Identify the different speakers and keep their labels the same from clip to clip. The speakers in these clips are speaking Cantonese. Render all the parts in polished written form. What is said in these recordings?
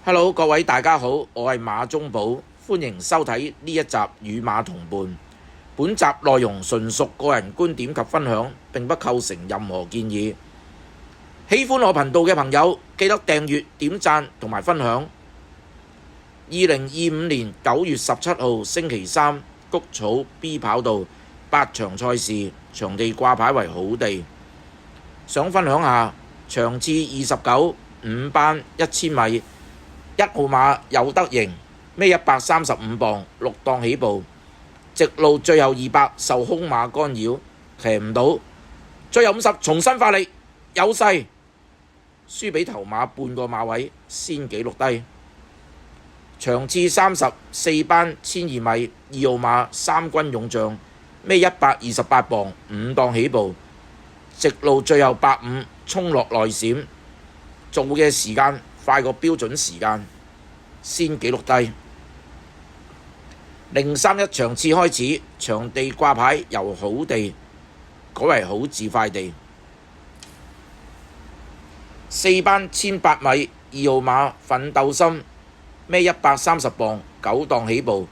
Speaker 1: Hello，各位大家好，我係馬中寶，歡迎收睇呢一集與馬同伴。本集內容純屬個人觀點及分享，並不構成任何建議。喜歡我頻道嘅朋友，記得訂閱、點讚同埋分享。2025年9月17號星期三，谷草 B 跑道8場賽事，場地掛牌為好地。想分享下場次29 5班1000米。1號馬有得贏，孭135磅，6檔起步，直路最後200受空馬干擾，騎唔到，最後50重新發力，有勢，輸俾頭馬半個馬位，先紀錄低。場次30 4班1200米，2號馬三軍勇將，孭128磅，5檔起步，直路最後85衝落內閃，做嘅時間快過標準時間，先紀錄低。031場次開始，場地掛牌由好地改為好自快地。4班1800米，2號馬奮鬥心，孭130磅，9檔起步，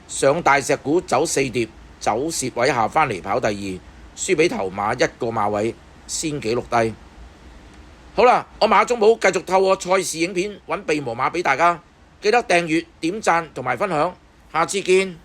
Speaker 1: 上大石鼓走4碟，走蝕位下返嚟跑第二，輸俾頭馬1個馬位，先紀錄低。好啦，我馬中寶繼續透過賽事影片揾鼻毛馬俾大家，記得訂閱、點讚同埋分享，下次見。